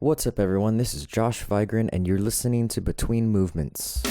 What's up, everyone? This is Josh Vigran, and you're listening to Between Movements.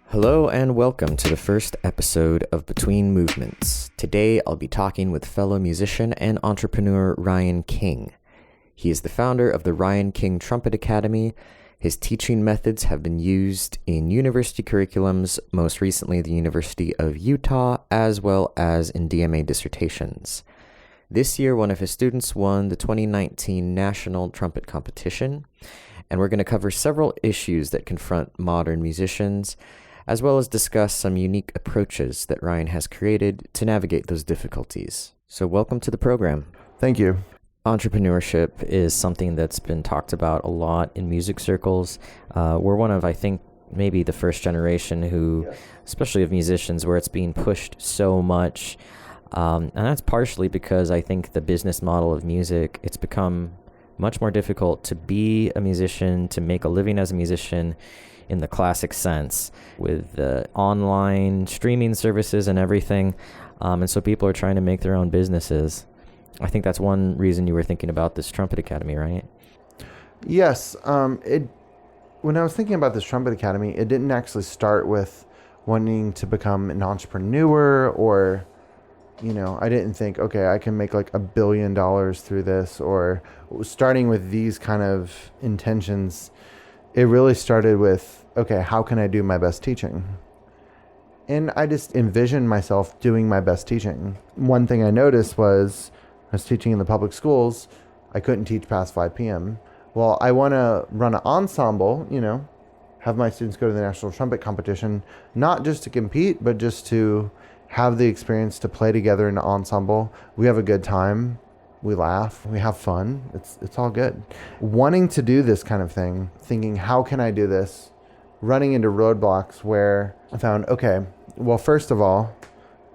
Hello and welcome to the first episode of Between Movements. Today I'll be talking with fellow musician and entrepreneur Ryan King. He is the founder of the Ryan King Trumpet Academy. His teaching methods have been used in university curriculums, most recently the University of Utah, as well as in DMA dissertations. This year, one of his students won the 2019 National Trumpet Competition, and we're going to cover several issues that confront modern musicians, as well as discuss some unique approaches that Ryan has created to navigate those difficulties. So welcome to the program. Thank you. Entrepreneurship is something that's been talked about a lot in music circles. We're one of, I think, maybe the first generation who, especially of musicians, where it's being pushed so much. And that's partially because I think the business model of music, it's become much more difficult to be a musician, to make a living as a musician, in the classic sense, with the online streaming services and everything. And so people are trying to make their own businesses. I think that's one reason you were thinking about this Trumpet Academy, right? Yes. When I was thinking about this Trumpet Academy, it didn't actually start with wanting to become an entrepreneur or, I didn't think, okay, I can make like $1 billion through this, or starting with these kind of intentions. It really started with, okay, how can I do my best teaching? And I just envisioned myself doing my best teaching. One thing I noticed was I was teaching in the public schools. I couldn't teach past 5 p.m. Well, I want to run an ensemble, have my students go to the National Trumpet Competition, not just to compete, but just to have the experience to play together in an ensemble. We have a good time. We laugh, we have fun. It's all good. Wanting to do this kind of thing, thinking, how can I do this? Running into roadblocks where I found, okay, well, first of all,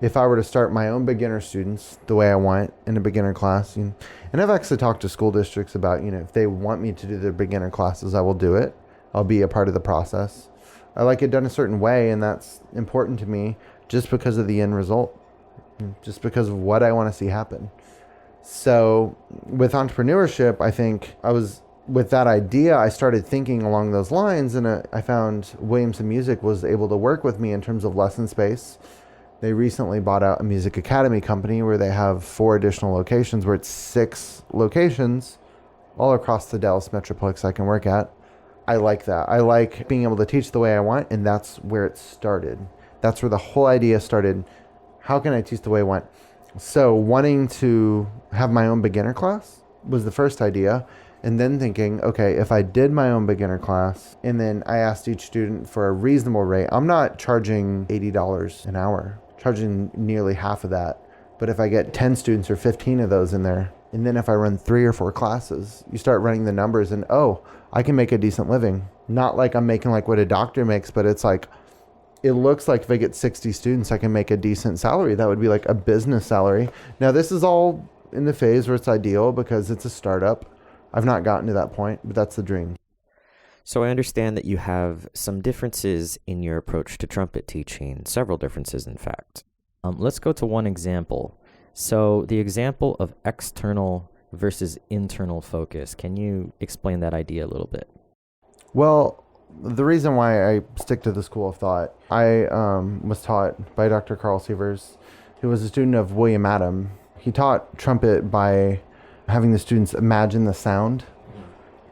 if I were to start my own beginner students the way I want in a beginner class, and I've actually talked to school districts about, if they want me to do their beginner classes, I will do it. I'll be a part of the process. I like it done a certain way, and that's important to me just because of the end result, just because of what I want to see happen. So with entrepreneurship, I think with that idea, I started thinking along those lines, and I found Williamson Music was able to work with me in terms of lesson space. They recently bought out a music academy company where they have 4 additional locations, where it's 6 locations all across the Dallas Metroplex I can work at. I like that. I like being able to teach the way I want, and that's where it started. That's where the whole idea started. How can I teach the way I want? So wanting to have my own beginner class was the first idea. And then thinking, okay, if I did my own beginner class and then I asked each student for a reasonable rate, I'm not charging $80 an hour, charging nearly half of that. But if I get 10 students or 15 of those in there, and then if I run 3 or 4 classes, you start running the numbers and, I can make a decent living. Not like I'm making like what a doctor makes, but it's like, it looks like if I get 60 students, I can make a decent salary. That would be like a business salary. Now, this is all in the phase where it's ideal because it's a startup. I've not gotten to that point, but that's the dream. So I understand that you have some differences in your approach to trumpet teaching, several differences, in fact. Let's go to one example. So the example of external versus internal focus. Can you explain that idea a little bit? Well, the reason why I stick to the school of thought, I was taught by Dr. Carl Sievers, who was a student of William Adam. He taught trumpet by having the students imagine the sound.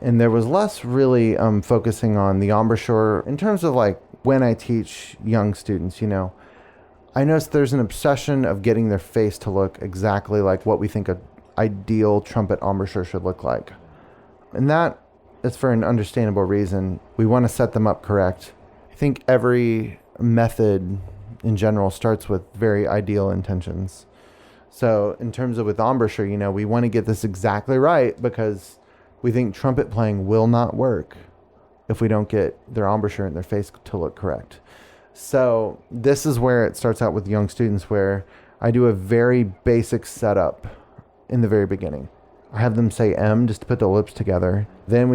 And there was less really focusing on the embouchure. In terms of like when I teach young students, I noticed there's an obsession of getting their face to look exactly like what we think an ideal trumpet embouchure should look like. And that is for an understandable reason. We want to set them up correct. I think every method in general starts with very ideal intentions. So in terms of with embouchure, we want to get this exactly right because we think trumpet playing will not work if we don't get their embouchure and their face to look correct. So this is where it starts out with young students, where I do a very basic setup in the very beginning. I have them say M just to put the lips together. Then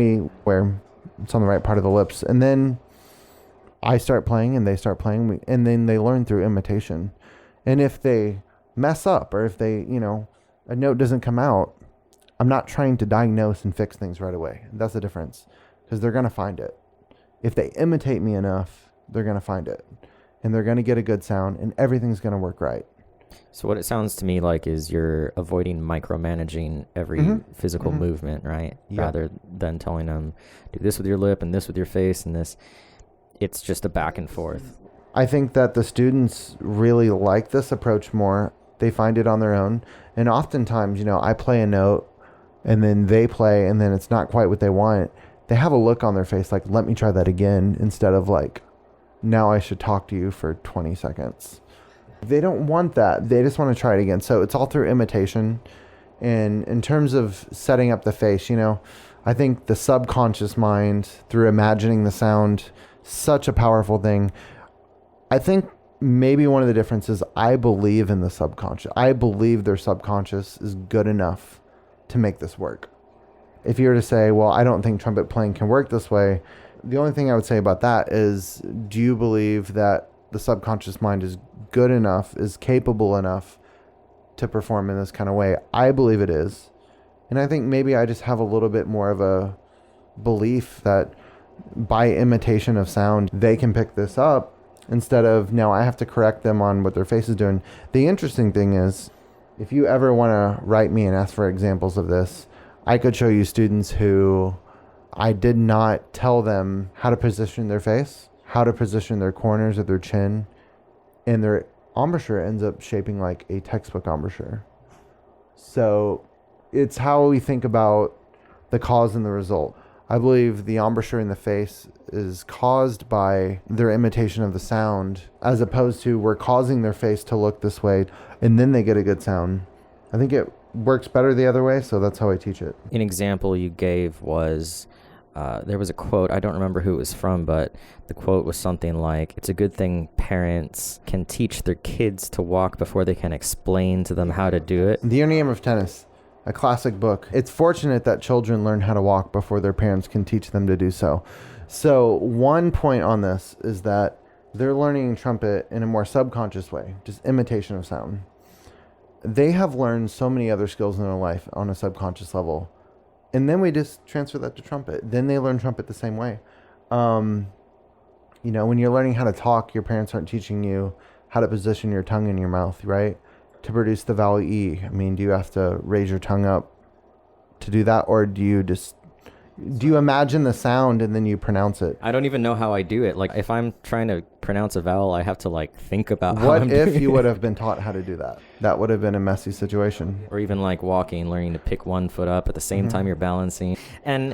where it's on the right part of the lips. And then I start playing and they start playing. And then they learn through imitation. And if they mess up or if they, a note doesn't come out, I'm not trying to diagnose and fix things right away. That's the difference, because they're going to find it. If they imitate me enough, they're going to find it. And they're going to get a good sound and everything's going to work right. So what it sounds to me like is you're avoiding micromanaging every physical movement, right? Yeah. Rather than telling them, do this with your lip and this with your face and this. It's just a back and forth. I think that the students really like this approach more. They find it on their own. And oftentimes, I play a note and then they play and then it's not quite what they want. They have a look on their face like, let me try that again, instead of like, now I should talk to you for 20 seconds. They don't want that. They just want to try it again. So it's all through imitation. And in terms of setting up the face, I think the subconscious mind, through imagining the sound, such a powerful thing. I think maybe one of the differences, I believe in the subconscious. I believe their subconscious is good enough to make this work. If you were to say, well, I don't think trumpet playing can work this way, the only thing I would say about that is, do you believe that the subconscious mind is good enough, is capable enough to perform in this kind of way? I believe it is. And I think maybe I just have a little bit more of a belief that by imitation of sound, they can pick this up instead of, now I have to correct them on what their face is doing. The interesting thing is, if you ever want to write me and ask for examples of this, I could show you students who I did not tell them how to position their face, how to position their corners of their chin, and their embouchure ends up shaping like a textbook embouchure. So it's how we think about the cause and the result. I believe the embouchure in the face is caused by their imitation of the sound, as opposed to we're causing their face to look this way and then they get a good sound. I think it works better the other way, so that's how I teach it. An example you gave was, there was a quote, I don't remember who it was from, but the quote was something like, it's a good thing parents can teach their kids to walk before they can explain to them how to do it. The Game of Tennis, a classic book. It's fortunate that children learn how to walk before their parents can teach them to do so. So one point on this is that they're learning trumpet in a more subconscious way, just imitation of sound. They have learned so many other skills in their life on a subconscious level. And then we just transfer that to trumpet. Then they learn trumpet the same way. When you're learning how to talk, your parents aren't teaching you how to position your tongue in your mouth, right? To produce the vowel E. I mean, do you have to raise your tongue up to do that? Or do you imagine the sound and then you pronounce it? I don't even know how I do it. Like, if I'm trying to pronounce a vowel, I have to think about how what I'm if doing you it. would have been taught how to do that? That would have been a messy situation. Or even walking, learning to pick one foot up at the same time you're balancing. And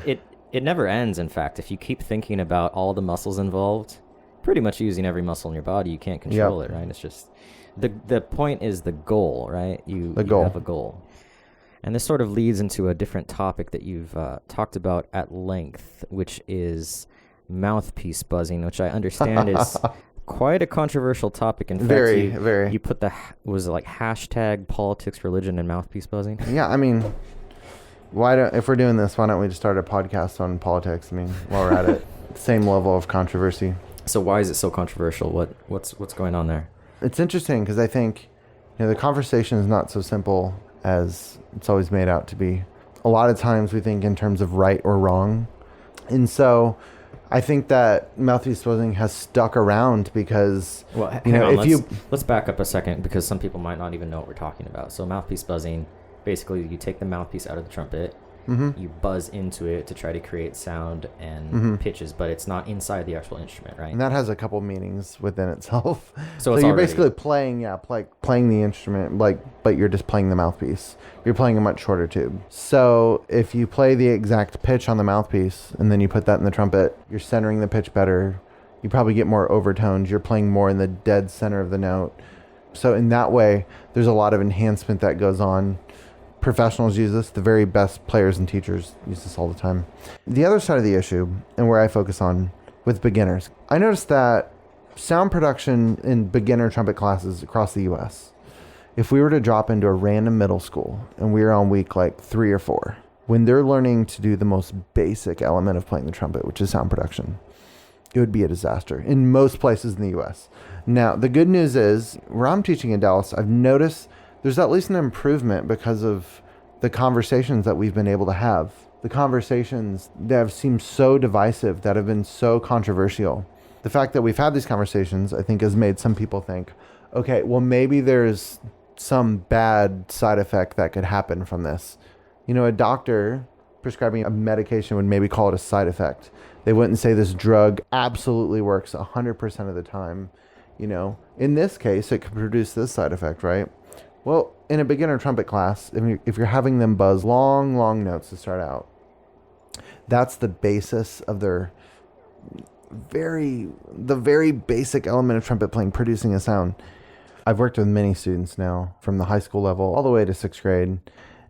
it never ends, in fact. If you keep thinking about all the muscles involved, pretty much using every muscle in your body, you can't control it, right? It's just, the point is the goal, right? You have a goal. And this sort of leads into a different topic that you've talked about at length, which is mouthpiece buzzing, which I understand is quite a controversial topic. In fact, very. You put was it hashtag politics, religion, and mouthpiece buzzing? Yeah, I mean, if we're doing this, why don't we just start a podcast on politics? I mean, while we're at it, same level of controversy. So why is it so controversial? What's going on there? It's interesting because I think the conversation is not so simple as it's always made out to be. A lot of times we think in terms of right or wrong. And so I think that mouthpiece buzzing has stuck around because, let's back up a second, because some people might not even know what we're talking about. So mouthpiece buzzing, basically you take the mouthpiece out of the trumpet, you buzz into it to try to create sound and pitches, but it's not inside the actual instrument, right? And that has a couple meanings within itself. So you're basically playing the instrument, but you're just playing the mouthpiece. You're playing a much shorter tube. So if you play the exact pitch on the mouthpiece and then you put that in the trumpet, you're centering the pitch better. You probably get more overtones. You're playing more in the dead center of the note. So in that way, there's a lot of enhancement that goes on. Professionals use this. The very best players and teachers use this all the time. The other side of the issue, and where I focus on with beginners, I noticed that sound production in beginner trumpet classes across the U.S. If we were to drop into a random middle school and we were on week like 3 or 4, when they're learning to do the most basic element of playing the trumpet, which is sound production, it would be a disaster in most places in the U.S. Now, the good news is, where I'm teaching in Dallas, I've noticed there's at least an improvement because of the conversations that we've been able to have. The conversations that have seemed so divisive, that have been so controversial. The fact that we've had these conversations, I think, has made some people think, okay, well, maybe there's some bad side effect that could happen from this. You know, a doctor prescribing a medication would maybe call it a side effect. They wouldn't say this drug absolutely works 100% of the time. You know, in this case, it could produce this side effect, right? Well, in a beginner trumpet class, if you're having them buzz long, long notes to start out, that's the basis of their the very basic element of trumpet playing, producing a sound. I've worked with many students now from the high school level all the way to 6th grade.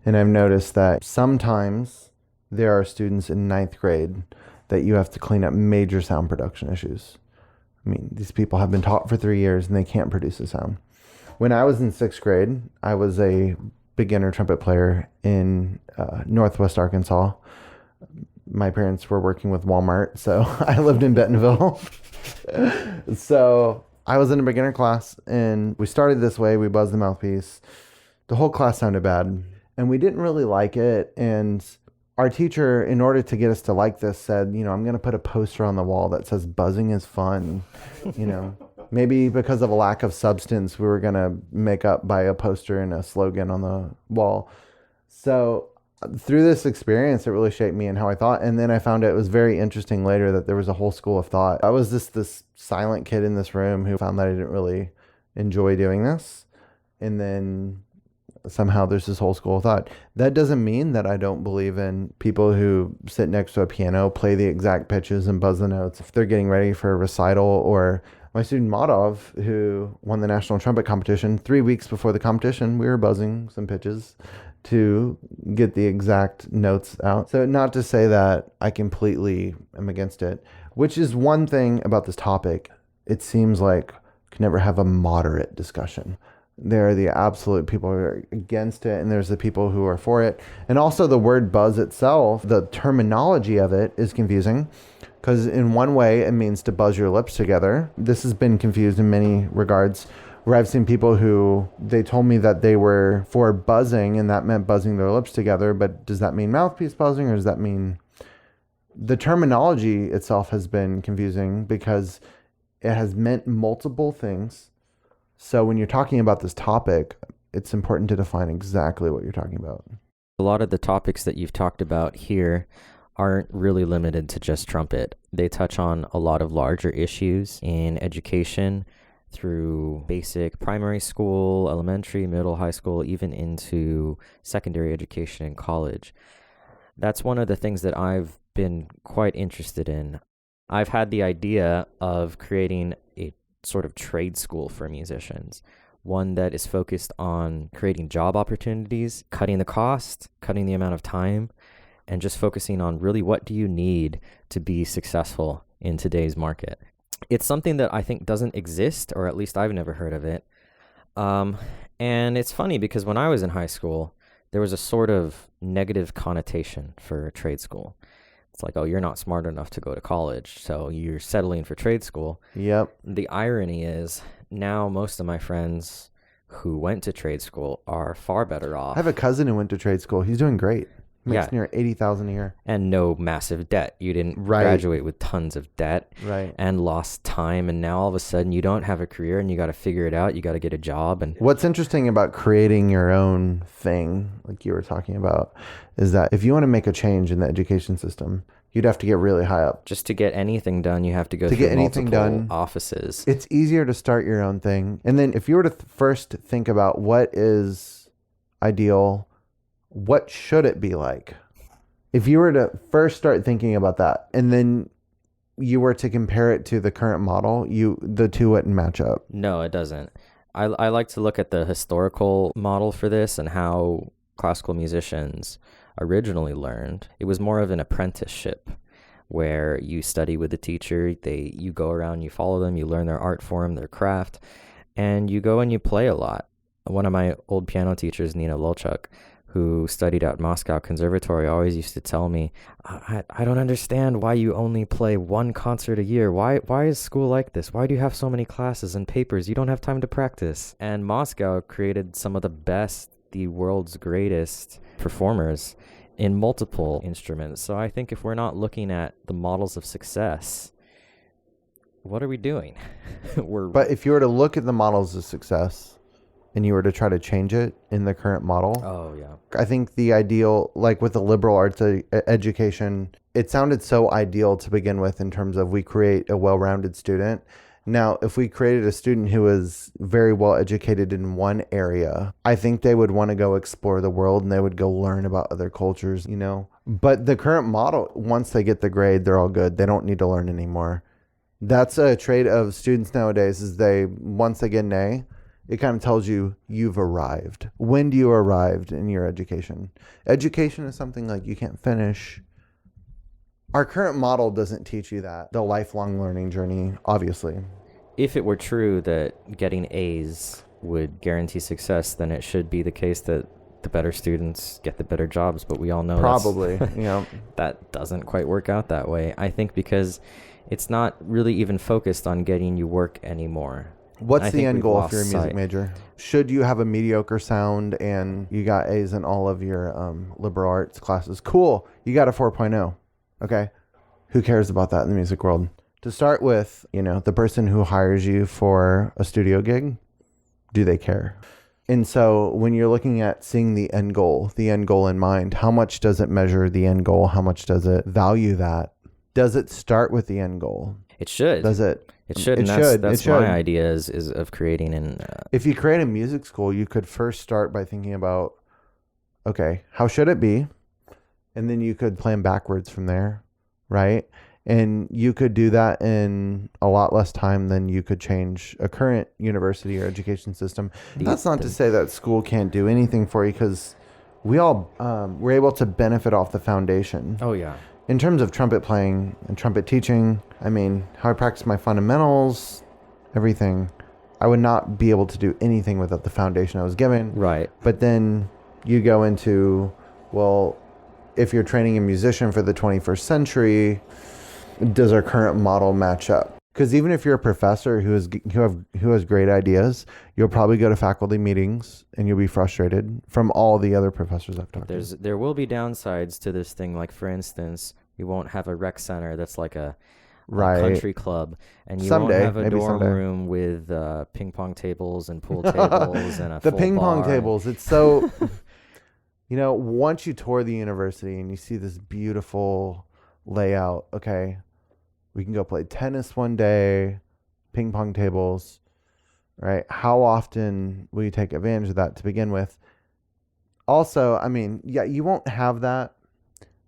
And I've noticed that sometimes there are students in 9th grade that you have to clean up major sound production issues. I mean, these people have been taught for 3 years and they can't produce a sound. When I was in 6th grade, I was a beginner trumpet player in Northwest Arkansas. My parents were working with Walmart, so I lived in Bentonville. So I was in a beginner class, and we started this way. We buzzed the mouthpiece. The whole class sounded bad, and we didn't really like it. And our teacher, in order to get us to like this, said, you know, I'm going to put a poster on the wall that says buzzing is fun. You know, maybe because of a lack of substance, we were going to make up by a poster and a slogan on the wall. So through this experience, it really shaped me and how I thought. And then I found it was very interesting later that there was a whole school of thought. I was this silent kid in this room who found that I didn't really enjoy doing this. And then somehow there's this whole school of thought. That doesn't mean that I don't believe in people who sit next to a piano, play the exact pitches and buzz the notes if they're getting ready for a recital. Or my student Madov, who won the national trumpet competition, 3 weeks before the competition, we were buzzing some pitches to get the exact notes out. So not to say that I completely am against it, which is one thing about this topic. It seems like we can never have a moderate discussion. There are the absolute people who are against it, and there's the people who are for it. And also the word buzz itself, the terminology of it is confusing, because in one way it means to buzz your lips together. This has been confused in many regards, where I've seen people who, they told me that they were for buzzing and that meant buzzing their lips together, but does that mean mouthpiece buzzing, or does that mean... The terminology itself has been confusing because it has meant multiple things. So when you're talking about this topic, it's important to define exactly what you're talking about. A lot of the topics that you've talked about here aren't really limited to just trumpet. They touch on a lot of larger issues in education, through basic primary school, elementary, middle, high school, even into secondary education and college. That's one of the things that I've been quite interested in. I've had the idea of creating a sort of trade school for musicians, one that is focused on creating job opportunities, cutting the cost, cutting the amount of time, and just focusing on really what do you need to be successful in today's market. It's something that I think doesn't exist, or at least I've never heard of it. And it's funny because when I was in high school, there was a sort of negative connotation for a trade school. It's like, oh, you're not smart enough to go to college, so you're settling for trade school. Yep. The irony is now most of my friends who went to trade school are far better off. I have a cousin who went to trade school. He's doing great. Makes near $80,000 a year. And no massive debt. You didn't graduate with tons of debt and lost time. And now all of a sudden you don't have a career and you got to figure it out. You got to get a job. And what's interesting about creating your own thing, like you were talking about, is that if you want to make a change in the education system, you'd have to get really high up. Just to get anything done, you have to go through multiple offices. It's easier to start your own thing. And then if you were to first think about what is ideal, what should it be like? If you were to first start thinking about that, and then you were to compare it to the current model, the two wouldn't match up. No, it doesn't. I like to look at the historical model for this and how classical musicians originally learned. It was more of an apprenticeship where you study with a teacher, you go around, you follow them, you learn their art form, their craft, and you go and you play a lot. One of my old piano teachers, Nina Lolchuk, who studied at Moscow Conservatory, always used to tell me, I don't understand why you only play one concert a year. Why is school like this? Why do you have so many classes and papers? You don't have time to practice. And Moscow created some of the best, the world's greatest performers in multiple instruments. So I think if we're not looking at the models of success, what are we doing? But if you were to look at the models of success and you were to try to change it in the current model, oh yeah, I think the ideal, like with the liberal arts education, it sounded so ideal to begin with in terms of we create a well-rounded student. Now, if we created a student who was very well educated in one area, I think they would want to go explore the world and they would go learn about other cultures, you know. But the current model, once they get the grade, they're all good. They don't need to learn anymore. That's a trait of students nowadays is once they get an A, it kind of tells you you've arrived. When do you arrived in your education? Education is something like you can't finish. Our current model doesn't teach you that. The lifelong learning journey, obviously. If it were true that getting A's would guarantee success, then it should be the case that the better students get the better jobs. But we all know probably, that doesn't quite work out that way. I think because it's not really even focused on getting you work anymore. What's the end goal if you're a music major? Should you have a mediocre sound and you got A's in all of your liberal arts classes? Cool. You got a 4.0. Okay. Who cares about that in the music world? To start with, the person who hires you for a studio gig, do they care? And so when you're looking at seeing the end goal in mind, how much does it measure the end goal? How much does it value that? Does it start with the end goal? It should. Does it? It should. And that's my idea is of creating an... If you create a music school, you could first start by thinking about, okay, how should it be? And then you could plan backwards from there, right? And you could do that in a lot less time than you could change a current university or education system. That's not to say that school can't do anything for you, because we all were able to benefit off the foundation. Oh, yeah. In terms of trumpet playing and trumpet teaching, I mean, how I practice my fundamentals, everything, I would not be able to do anything without the foundation I was given. Right. But then you go into, well, if you're training a musician for the 21st century, does our current model match up? Because even if you're a professor who has great ideas, you'll probably go to faculty meetings and you'll be frustrated from all the other professors I've talked to. There will be downsides to this thing. Like, for instance, you won't have a rec center that's like a country club, and you won't have a dorm room with ping pong tables and pool tables and a the full ping pong bar. tables. It's so once you tour the university and you see this beautiful layout, okay, we can go play tennis one day, ping pong tables, right? How often will you take advantage of that to begin with? Also, I mean, yeah, you won't have that,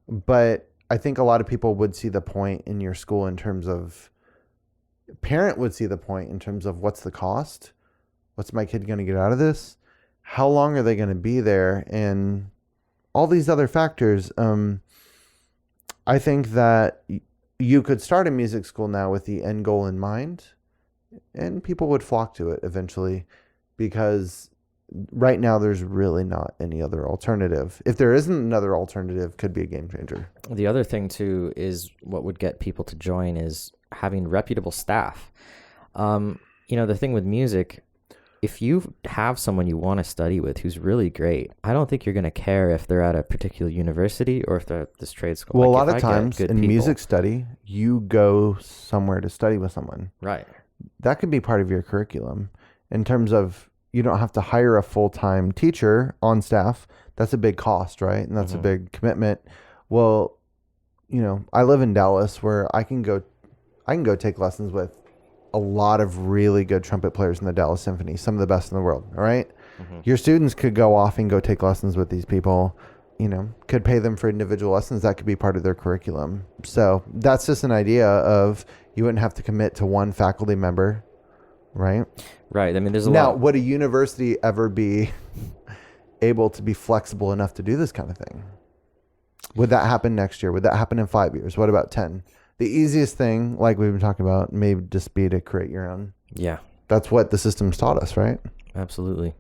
but I think a lot of people would see the point in your school in terms of, parent would see the point in terms of what's the cost? What's my kid going to get out of this? How long are they going to be there? And all these other factors. I think that you could start a music school now with the end goal in mind, and people would flock to it eventually, because right now there's really not any other alternative. If there isn't another alternative, could be a game changer. The other thing too is what would get people to join is having reputable staff. The thing with music, if you have someone you want to study with who's really great, I don't think you're going to care if they're at a particular university or if they're at this trade school. Well, a lot of times in music study, you go somewhere to study with someone. Right. That could be part of your curriculum in terms of, you don't have to hire a full-time teacher on staff. That's a big cost, right? And that's a big commitment. Well, I live in Dallas, where I can go take lessons with a lot of really good trumpet players in the Dallas Symphony, some of the best in the world. All right. Mm-hmm. Your students could go off and go take lessons with these people, could pay them for individual lessons. That could be part of their curriculum. So that's just an idea of, you wouldn't have to commit to one faculty member. Right. Right. I mean, there's a lot. Now, would a university ever be able to be flexible enough to do this kind of thing? Would that happen next year? Would that happen in 5 years? What about 10? The easiest thing, like we've been talking about, may just be to create your own. Yeah. That's what the system's taught us, right? Absolutely.